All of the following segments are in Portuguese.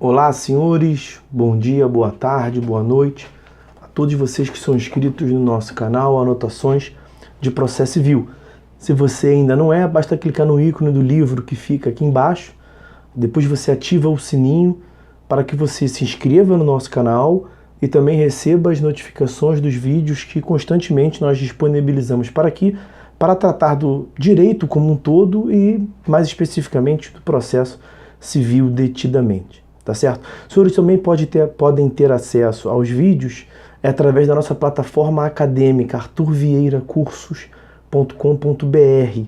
Olá, senhores, bom dia, boa tarde, boa noite a todos vocês que são inscritos no nosso canal Anotações de Processo Civil. Se você ainda não é, basta clicar no ícone do livro que fica aqui embaixo. Depois você ativa o sininho para que você se inscreva no nosso canal e também receba as notificações dos vídeos que constantemente nós disponibilizamos para aqui, para tratar do direito como um todo e, mais especificamente, do processo civil detidamente. Tá certo? Os senhores também podem ter acesso aos vídeos através da nossa plataforma acadêmica arturvieiracursos.com.br.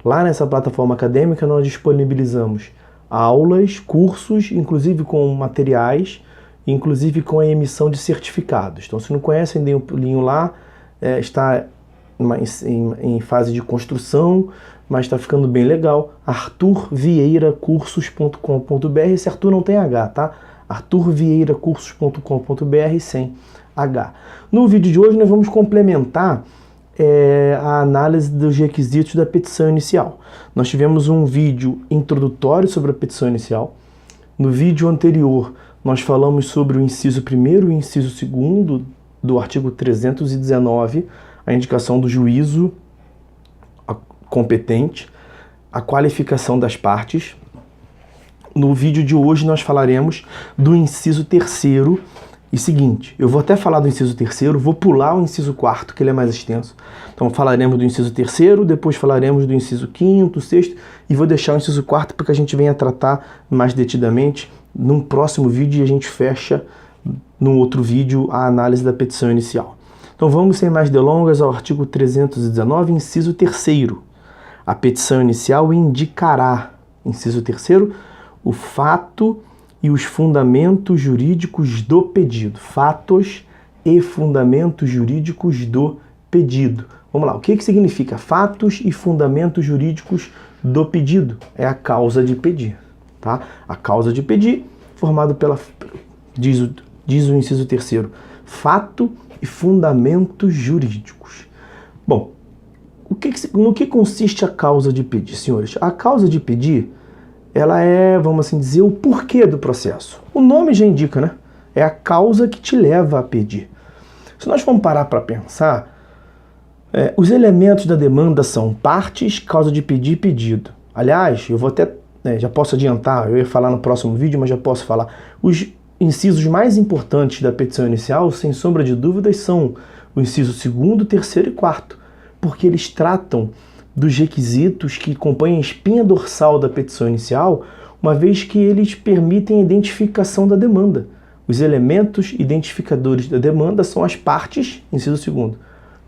Lá nessa plataforma acadêmica nós disponibilizamos aulas, cursos, inclusive com materiais, inclusive com a emissão de certificados. Então, se não conhecem, deem um pulinho lá, está em fase de construção, mas está ficando bem legal. arturvieiracursos.com.br. Esse Arthur não tem H, tá? arturvieiracursos.com.br sem H. No vídeo de hoje nós vamos complementar a análise dos requisitos da petição inicial. Nós tivemos um vídeo introdutório sobre a petição inicial. No vídeo anterior nós falamos sobre o inciso 1º e o inciso 2º do artigo 319, a indicação do juízo competente, a qualificação das partes. No vídeo de hoje nós falaremos do inciso 3º e seguinte. Eu vou até falar do inciso 3º, vou pular o inciso 4º, que ele é mais extenso. Então falaremos do inciso 3º, depois falaremos do inciso 5º, 6º e vou deixar o inciso 4º para que a gente venha tratar mais detidamente num próximo vídeo e a gente fecha num outro vídeo a análise da petição inicial. Então vamos sem mais delongas ao artigo 319, inciso 3º. A petição inicial indicará, inciso 3º, o fato e os fundamentos jurídicos do pedido. Fatos e fundamentos jurídicos do pedido. Vamos lá, o que significa fatos e fundamentos jurídicos do pedido? É a causa de pedir, tá? A causa de pedir, formado pela, diz o inciso 3º, fato e fundamentos jurídicos. Bom, no que consiste a causa de pedir, senhores? A causa de pedir, ela é, vamos assim dizer, o porquê do processo. O nome já indica, né? É a causa que te leva a pedir. Se nós formos parar para pensar, os elementos da demanda são partes, causa de pedir e pedido. Aliás, eu vou até, já posso adiantar, eu ia falar no próximo vídeo, mas já posso falar. Os incisos mais importantes da petição inicial, sem sombra de dúvidas, são o inciso 2º, 3º e 4º. Porque eles tratam dos requisitos que compõem a espinha dorsal da petição inicial, uma vez que eles permitem a identificação da demanda. Os elementos identificadores da demanda são as partes, inciso 2º,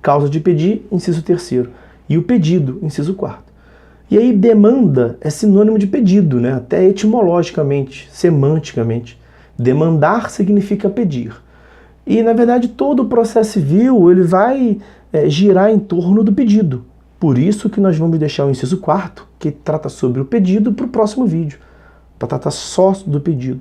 causa de pedir, inciso 3º, e o pedido, inciso 4º. E aí demanda é sinônimo de pedido, né? Até etimologicamente, semanticamente. Demandar significa pedir. E, na verdade, todo o processo civil ele vai girar em torno do pedido. Por isso que nós vamos deixar o inciso 4º, que trata sobre o pedido, para o próximo vídeo, para tratar só do pedido.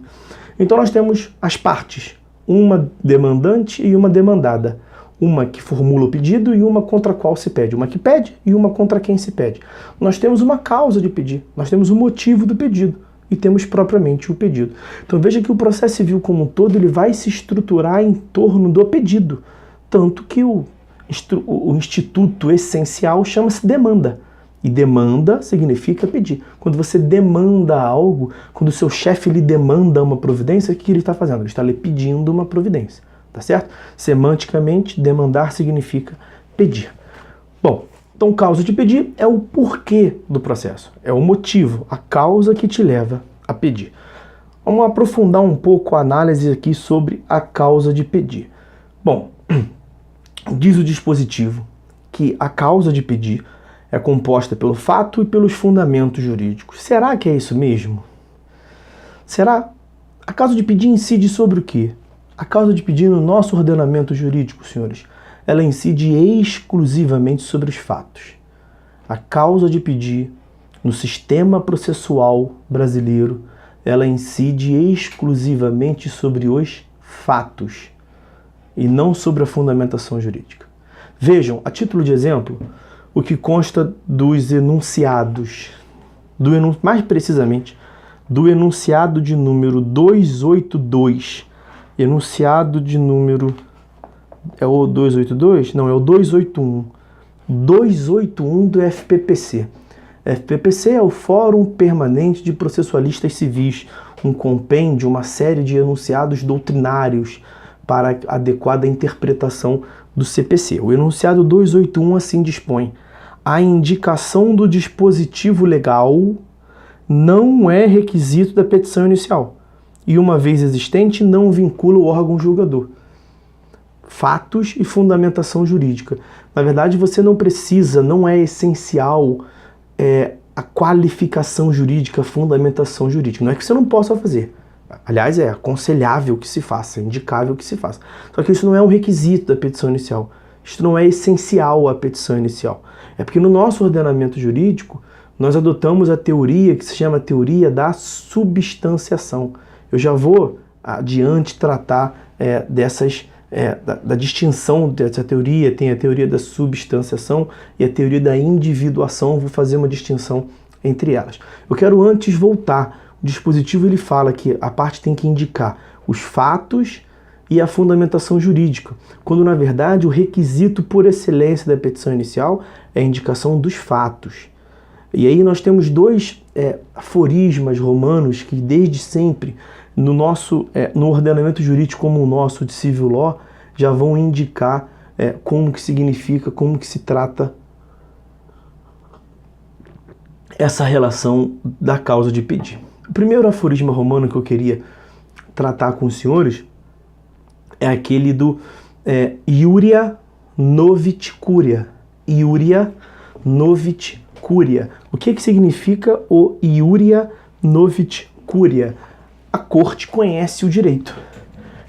Então nós temos as partes, uma demandante e uma demandada. Uma que formula o pedido e uma contra a qual se pede. Uma que pede e uma contra quem se pede. Nós temos uma causa de pedir, nós temos o motivo do pedido e temos propriamente o pedido. Então veja que o processo civil como um todo ele vai se estruturar em torno do pedido, tanto que o instituto essencial chama-se demanda. E demanda significa pedir. Quando você demanda algo, quando o seu chefe lhe demanda uma providência, o que ele está fazendo? Ele está lhe pedindo uma providência, tá certo? Semanticamente, demandar significa pedir. Bom, então causa de pedir é o porquê do processo, é o motivo, a causa que te leva a pedir. Vamos aprofundar um pouco a análise aqui sobre a causa de pedir. Bom, diz o dispositivo que a causa de pedir é composta pelo fato e pelos fundamentos jurídicos. Será que é isso mesmo? Será? A causa de pedir incide sobre o quê? A causa de pedir no nosso ordenamento jurídico, senhores, ela incide exclusivamente sobre os fatos. A causa de pedir no sistema processual brasileiro, ela incide exclusivamente sobre os fatos e não sobre a fundamentação jurídica. Vejam, a título de exemplo, o que consta dos enunciados, mais precisamente, do enunciado de número 282, enunciado de número... É o 282? Não, é o 281. 281 do FPPC. FPPC é o Fórum Permanente de Processualistas Civis, um compêndio, uma série de enunciados doutrinários para a adequada interpretação do CPC. O enunciado 281 assim dispõe: a indicação do dispositivo legal não é requisito da petição inicial e, uma vez existente, não vincula o órgão julgador. Fatos e fundamentação jurídica. Na verdade, você não precisa, não é essencial a qualificação jurídica, a fundamentação jurídica. Não é que você não possa fazer. Aliás, é aconselhável que se faça, é indicável que se faça. Só que isso não é um requisito da petição inicial. Isso não é essencial à petição inicial. É porque no nosso ordenamento jurídico, nós adotamos a teoria que se chama teoria da substanciação. Eu já vou adiante tratar da distinção dessa teoria. Tem a teoria da substanciação e a teoria da individuação. Vou fazer uma distinção entre elas. Eu quero antes voltar. O dispositivo ele fala que a parte tem que indicar os fatos e a fundamentação jurídica, quando na verdade o requisito por excelência da petição inicial é a indicação dos fatos. E aí nós temos dois aforismas romanos que desde sempre no ordenamento jurídico como o nosso de civil law já vão indicar como que significa, como que se trata essa relação da causa de pedir. O primeiro aforisma romano que eu queria tratar com os senhores é aquele do iuria novit curia. Iuria novit curia. O que significa o iuria novit curia? A corte conhece o direito.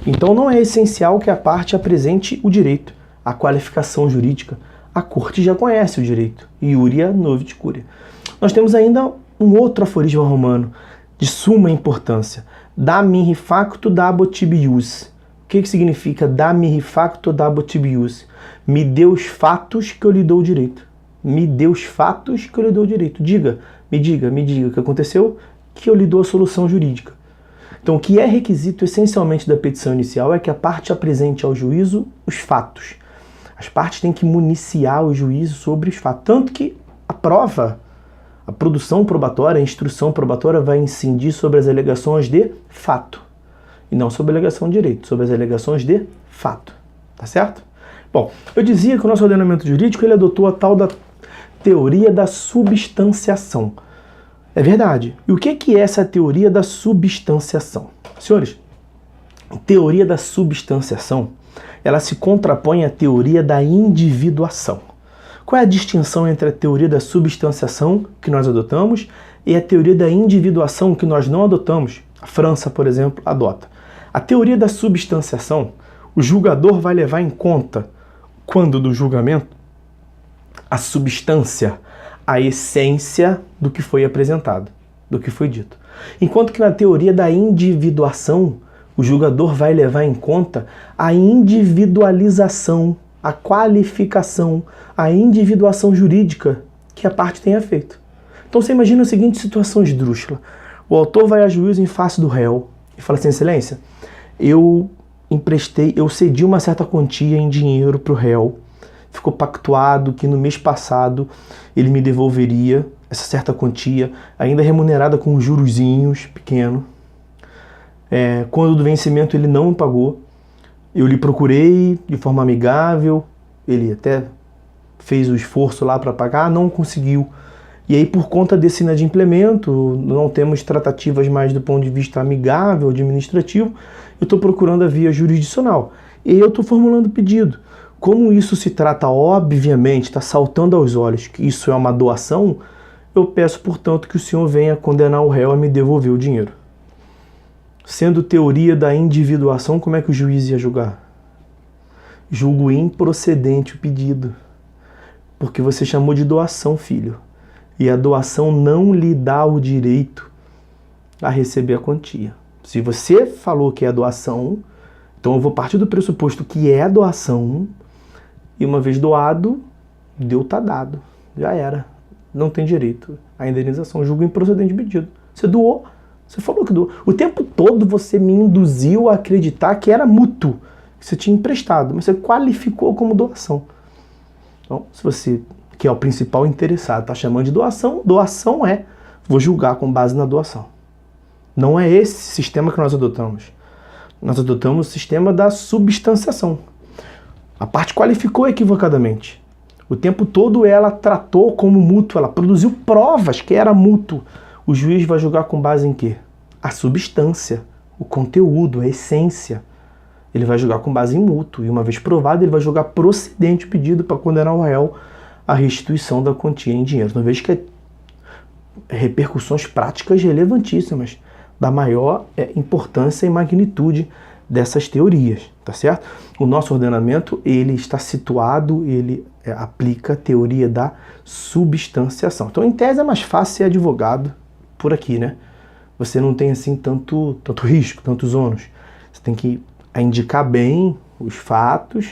Então não é essencial que a parte apresente o direito, a qualificação jurídica. A corte já conhece o direito. Iuria novit curia. Nós temos ainda um outro aforisma romano de suma importância. Da mihi facto dabot ius. O que significa da mihi facto dabot ius? Me dê os fatos que eu lhe dou o direito. Me dê os fatos que eu lhe dou o direito. Me diga o que aconteceu, que eu lhe dou a solução jurídica. Então, o que é requisito essencialmente da petição inicial é que a parte apresente ao juízo os fatos. As partes têm que municiar o juízo sobre os fatos. Tanto que a prova, a produção probatória, a instrução probatória vai incidir sobre as alegações de fato. E não sobre a alegação de direito, sobre as alegações de fato. Tá certo? Bom, eu dizia que o nosso ordenamento jurídico ele adotou a tal da teoria da substanciação. É verdade. E o que é essa teoria da substanciação? Senhores, a teoria da substanciação, ela se contrapõe à teoria da individuação. Qual é a distinção entre a teoria da substanciação, que nós adotamos, e a teoria da individuação, que nós não adotamos? A França, por exemplo, adota. A teoria da substanciação, o julgador vai levar em conta, quando do julgamento, a substância, a essência do que foi apresentado, do que foi dito. Enquanto que na teoria da individuação, o julgador vai levar em conta a individualização, a qualificação, a individuação jurídica que a parte tenha feito. Então você imagina a seguinte situação esdrúxula. O autor vai a juízo em face do réu e fala assim: excelência, eu cedi uma certa quantia em dinheiro para o réu. Ficou pactuado que no mês passado ele me devolveria essa certa quantia, ainda remunerada com um jurozinhos pequeno. Quando do vencimento ele não me pagou, eu lhe procurei de forma amigável, ele até fez o esforço lá para pagar, não conseguiu. E aí, por conta desse inadimplemento, não temos tratativas mais do ponto de vista amigável, administrativo, eu estou procurando a via jurisdicional. E aí eu estou formulando pedido. Como isso se trata, obviamente, está saltando aos olhos que isso é uma doação, eu peço, portanto, que o senhor venha condenar o réu a me devolver o dinheiro. Sendo teoria da individuação, como é que o juiz ia julgar? Julgo improcedente o pedido, porque você chamou de doação, filho. E a doação não lhe dá o direito a receber a quantia. Se você falou que é doação, então eu vou partir do pressuposto que é doação, e uma vez doado, deu, tá dado. Já era. Não tem direito à indenização. Julgo improcedente o pedido. Você doou, Você falou que o tempo todo você me induziu a acreditar que era mútuo, que você tinha emprestado, mas você qualificou como doação. Então, se você, que é o principal interessado, está chamando de doação, doação vou julgar com base na doação. Não é esse sistema que nós adotamos. Nós adotamos o sistema da substanciação. A parte qualificou equivocadamente. O tempo todo ela tratou como mútuo, ela produziu provas que era mútuo. O juiz vai julgar com base em quê? A substância, o conteúdo, a essência. Ele vai julgar com base em mútuo. E uma vez provado, ele vai julgar procedente o pedido para condenar o réu à restituição da quantia em dinheiro. Então veja que repercussões práticas relevantíssimas, da maior importância e magnitude dessas teorias, tá certo? O nosso ordenamento, ele está situado, ele aplica a teoria da substanciação. Então, em tese, é mais fácil ser advogado por aqui, né? Você não tem, assim, tanto risco, tantos ônus. Você tem que indicar bem os fatos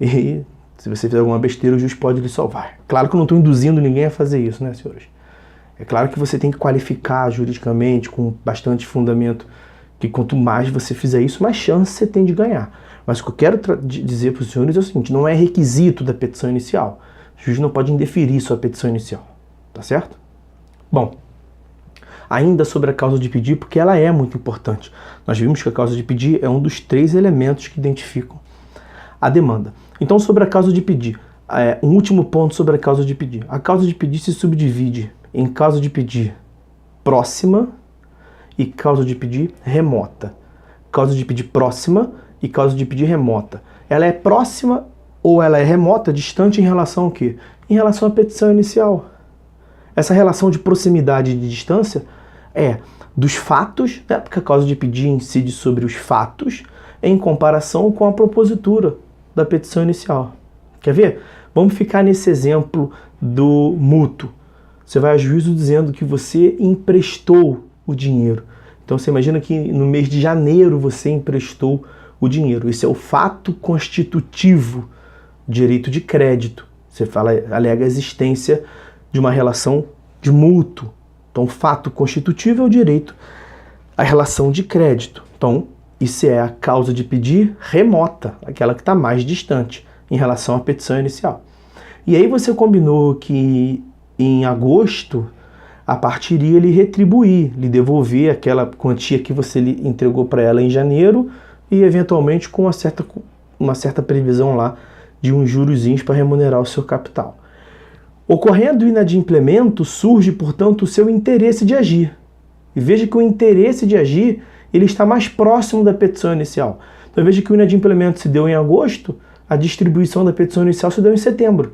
e, se você fizer alguma besteira, o juiz pode lhe salvar. Claro que eu não estou induzindo ninguém a fazer isso, né, senhores? É claro que você tem que qualificar juridicamente, com bastante fundamento, que quanto mais você fizer isso, mais chance você tem de ganhar. Mas o que eu quero dizer para os senhores é o seguinte, não é requisito da petição inicial. O juiz não pode indeferir sua petição inicial, tá certo? Bom, ainda sobre a causa de pedir, porque ela é muito importante. Nós vimos que a causa de pedir é um dos 3 elementos que identificam a demanda. Então, sobre a causa de pedir, um último ponto sobre a causa de pedir. A causa de pedir se subdivide em causa de pedir próxima e causa de pedir remota. Causa de pedir próxima e causa de pedir remota. Ela é próxima ou ela é remota, distante em relação ao quê? Em relação à petição inicial. Essa relação de proximidade e de distância é dos fatos, né? Porque a causa de pedir incide sobre os fatos em comparação com a propositura da petição inicial. Quer ver? Vamos ficar nesse exemplo do mútuo. Você vai a juízo dizendo que você emprestou o dinheiro. Então você imagina que no mês de janeiro você emprestou o dinheiro. Esse é o fato constitutivo, direito de crédito. Você alega a existência de uma relação de mútuo. Então o fato constitutivo é o direito, a relação de crédito. Então isso é a causa de pedir remota, aquela que está mais distante em relação à petição inicial. E aí você combinou que em agosto a parte iria lhe retribuir, lhe devolver aquela quantia que você lhe entregou para ela em janeiro e eventualmente com uma certa previsão lá de uns jurozinhos para remunerar o seu capital. Ocorrendo o inadimplemento, surge, portanto, o seu interesse de agir. E veja que o interesse de agir ele está mais próximo da petição inicial. Então veja que o inadimplemento se deu em agosto, a distribuição da petição inicial se deu em setembro.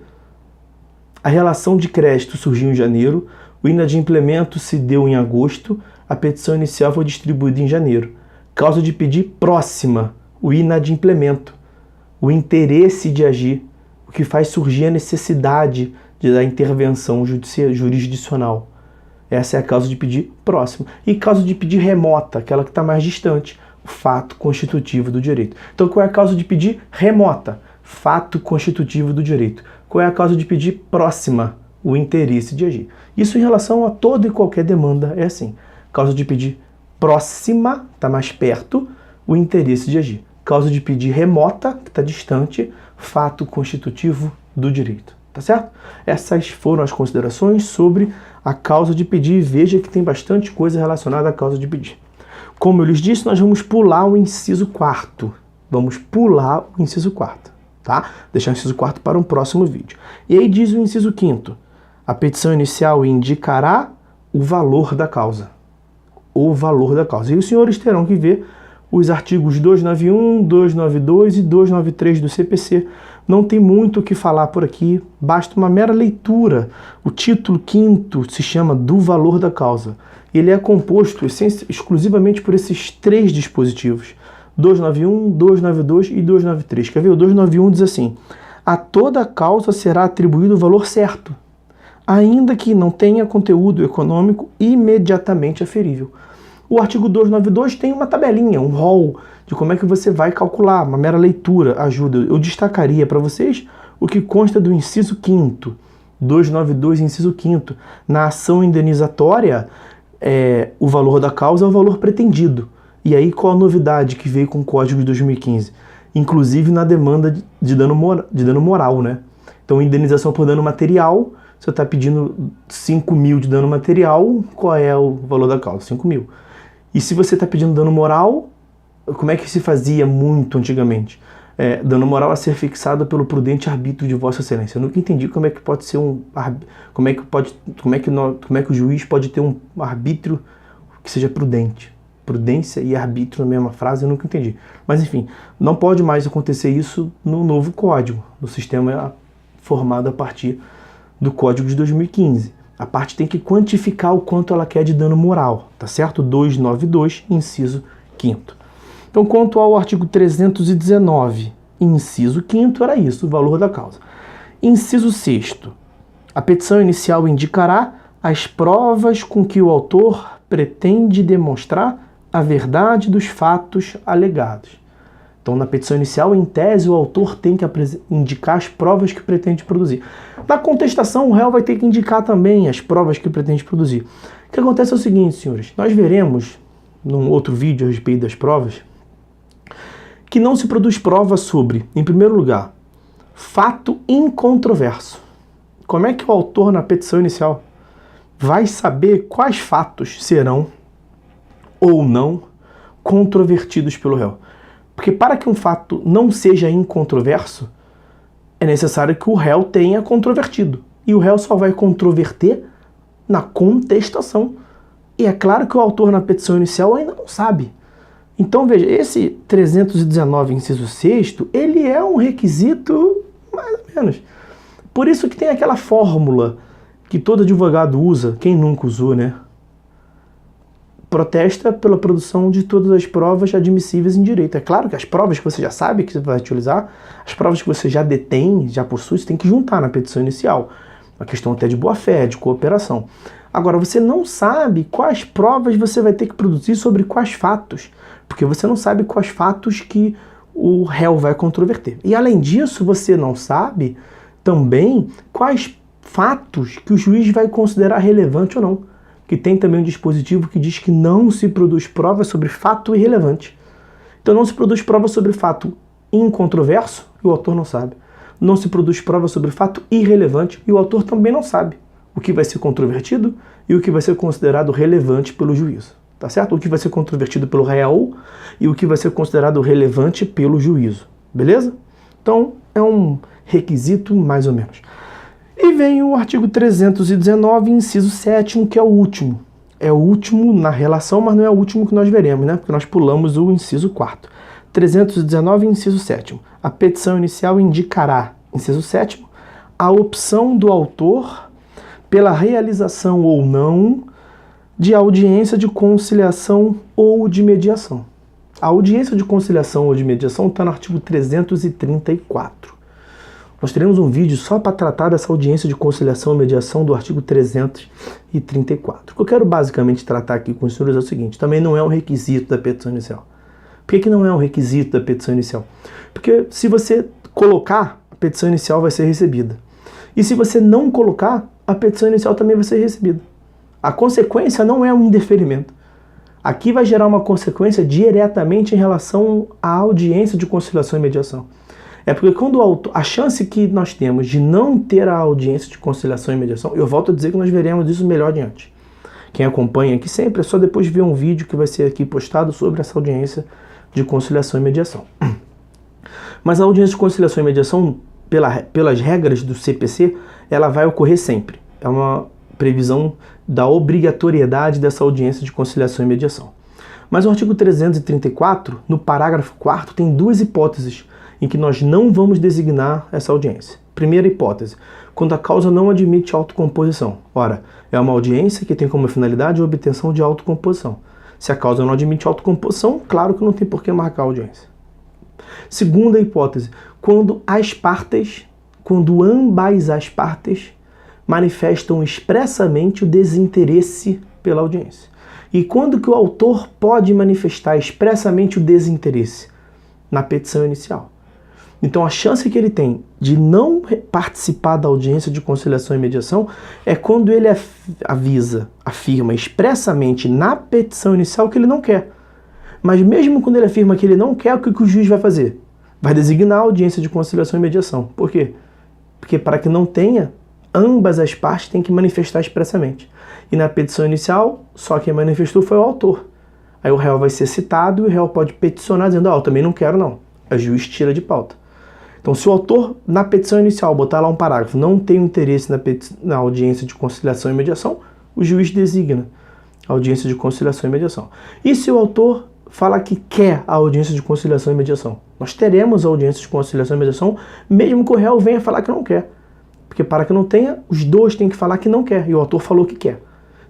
A relação de crédito surgiu em janeiro, o inadimplemento se deu em agosto, a petição inicial foi distribuída em janeiro. Causa de pedir próxima, o inadimplemento, o interesse de agir, o que faz surgir a necessidade da intervenção jurisdicional. Essa é a causa de pedir próxima. E causa de pedir remota, aquela que está mais distante, o fato constitutivo do direito. Então qual é a causa de pedir remota? Fato constitutivo do direito. Qual é a causa de pedir próxima? O interesse de agir. Isso em relação a toda e qualquer demanda é assim. Causa de pedir próxima, está mais perto, o interesse de agir. Causa de pedir remota, que está distante, fato constitutivo do direito. Tá certo? Essas foram as considerações sobre a causa de pedir. Veja que tem bastante coisa relacionada à causa de pedir. Como eu lhes disse, nós vamos pular o inciso 4º. Vamos pular o inciso 4º, tá? Deixar o inciso 4º para um próximo vídeo. E aí diz o inciso 5º. A petição inicial indicará o valor da causa. O valor da causa. E os senhores terão que ver os artigos 291, 292 e 293 do CPC. Não tem muito o que falar por aqui, basta uma mera leitura. O título 5º se chama do valor da causa. Ele é composto exclusivamente por esses 3 dispositivos. 291, 292 e 293. Quer ver? O 291 diz assim: a toda causa será atribuído o valor certo, ainda que não tenha conteúdo econômico imediatamente aferível. O artigo 292 tem uma tabelinha, um rol de como é que você vai calcular, uma mera leitura ajuda. Eu destacaria para vocês o que consta do inciso 5º, 292, inciso 5º. Na ação indenizatória, o valor da causa é o valor pretendido. E aí qual a novidade que veio com o Código de 2015? Inclusive na demanda de dano moral, né? Então, indenização por dano material, você está pedindo 5 mil de dano material, qual é o valor da causa? 5 mil. E se você está pedindo dano moral, como é que se fazia muito antigamente? Dano moral a ser fixado pelo prudente arbítrio de Vossa Excelência. Eu nunca entendi como é que pode ser como é que o juiz pode ter um arbítrio que seja prudente. Prudência e arbítrio na mesma frase, eu nunca entendi. Mas enfim, não pode mais acontecer isso no novo código, no sistema formado a partir do Código de 2015. A parte tem que quantificar o quanto ela quer de dano moral, tá certo? 292, inciso 5º. Então, quanto ao artigo 319, inciso 5º, era isso, o valor da causa. Inciso 6º, a petição inicial indicará as provas com que o autor pretende demonstrar a verdade dos fatos alegados. Então, na petição inicial, em tese, o autor tem que indicar as provas que pretende produzir. Na contestação, o réu vai ter que indicar também as provas que pretende produzir. O que acontece é o seguinte, senhores, nós veremos, num outro vídeo a respeito das provas, que não se produz prova sobre, em primeiro lugar, fato incontroverso. Como é que o autor, na petição inicial, vai saber quais fatos serão ou não controvertidos pelo réu? Porque para que um fato não seja incontroverso, é necessário que o réu tenha controvertido. E o réu só vai controverter na contestação. E é claro que o autor na petição inicial ainda não sabe. Então, veja, esse 319, inciso 6º, ele é um requisito mais ou menos. Por isso que tem aquela fórmula que todo advogado usa, quem nunca usou, né? Protesta pela produção de todas as provas admissíveis em direito. É claro que as provas que você já sabe que você vai utilizar, as provas que você já detém, já possui, você tem que juntar na petição inicial. Uma questão até de boa-fé, de cooperação. Agora, você não sabe quais provas você vai ter que produzir sobre quais fatos, porque você não sabe quais fatos que o réu vai controverter. E, além disso, você não sabe também quais fatos que o juiz vai considerar relevante ou não. Que tem também um dispositivo que diz que não se produz prova sobre fato irrelevante. Então não se produz prova sobre fato incontroverso e o autor não sabe. Não se produz prova sobre fato irrelevante e o autor também não sabe o que vai ser controvertido e o que vai ser considerado relevante pelo juízo. Tá certo? O que vai ser controvertido pelo réu e o que vai ser considerado relevante pelo juízo. Beleza? Então é um requisito mais ou menos. E vem o artigo 319, inciso 7º, que é o último. É o último na relação, mas não é o último que nós veremos, né? Porque nós pulamos o inciso 4º. 319, inciso 7º. A petição inicial indicará, inciso 7º, a opção do autor pela realização ou não de audiência de conciliação ou de mediação. A audiência de conciliação ou de mediação está no artigo 334. Nós teremos um vídeo só para tratar dessa audiência de conciliação e mediação do artigo 334. O que eu quero basicamente tratar aqui com os senhores é o seguinte, também não é um requisito da petição inicial. Por que não é um requisito da petição inicial? Porque se você colocar, a petição inicial vai ser recebida. E se você não colocar, a petição inicial também vai ser recebida. A consequência não é um indeferimento. Aqui vai gerar uma consequência diretamente em relação à audiência de conciliação e mediação. É porque quando o autor, a chance que nós temos de não ter a audiência de conciliação e mediação, eu volto a dizer que nós veremos isso melhor adiante. Quem acompanha aqui sempre é só depois ver um vídeo que vai ser aqui postado sobre essa audiência de conciliação e mediação. Mas a audiência de conciliação e mediação, pelas regras do CPC, ela vai ocorrer sempre. É uma previsão da obrigatoriedade dessa audiência de conciliação e mediação. Mas o artigo 334, no parágrafo 4º, tem duas hipóteses em que nós não vamos designar essa audiência. Primeira hipótese, quando a causa não admite autocomposição. Ora, é uma audiência que tem como finalidade a obtenção de autocomposição. Se a causa não admite autocomposição, claro que não tem por que marcar a audiência. Segunda hipótese, quando ambas as partes manifestam expressamente o desinteresse pela audiência. E quando que o autor pode manifestar expressamente o desinteresse? Na petição inicial. Então a chance que ele tem de não participar da audiência de conciliação e mediação é quando ele afirma expressamente na petição inicial que ele não quer. Mas mesmo quando ele afirma que ele não quer, o que o juiz vai fazer? Vai designar a audiência de conciliação e mediação. Por quê? Porque para que não tenha, ambas as partes têm que manifestar expressamente. E na petição inicial, só quem manifestou foi o autor. Aí o réu vai ser citado e o réu pode peticionar dizendo, eu também não quero não. O juiz tira de pauta. Então, se o autor, na petição inicial, botar lá um parágrafo, não tem interesse na audiência de conciliação e mediação, o juiz designa a audiência de conciliação e mediação. E se o autor fala que quer a audiência de conciliação e mediação? Nós teremos a audiência de conciliação e mediação, mesmo que o réu venha falar que não quer. Porque para que não tenha, os dois têm que falar que não quer, e o autor falou que quer.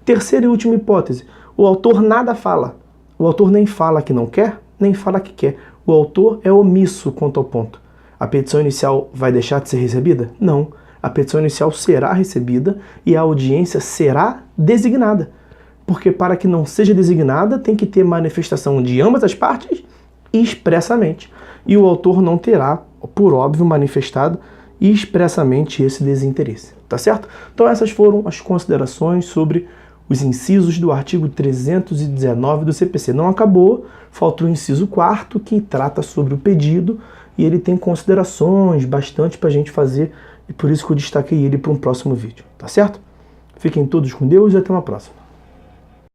Terceira e última hipótese, o autor nada fala. O autor nem fala que não quer, nem fala que quer. O autor é omisso quanto ao ponto. A petição inicial vai deixar de ser recebida? Não. A petição inicial será recebida e a audiência será designada. Porque para que não seja designada, tem que ter manifestação de ambas as partes expressamente. E o autor não terá, por óbvio, manifestado expressamente esse desinteresse. Tá certo? Então essas foram as considerações sobre os incisos do artigo 319 do CPC. Não acabou, faltou o inciso 4º, que trata sobre o pedido, e ele tem considerações bastante para a gente fazer, e por isso que eu destaquei ele para um próximo vídeo, tá certo? Fiquem todos com Deus e até uma próxima.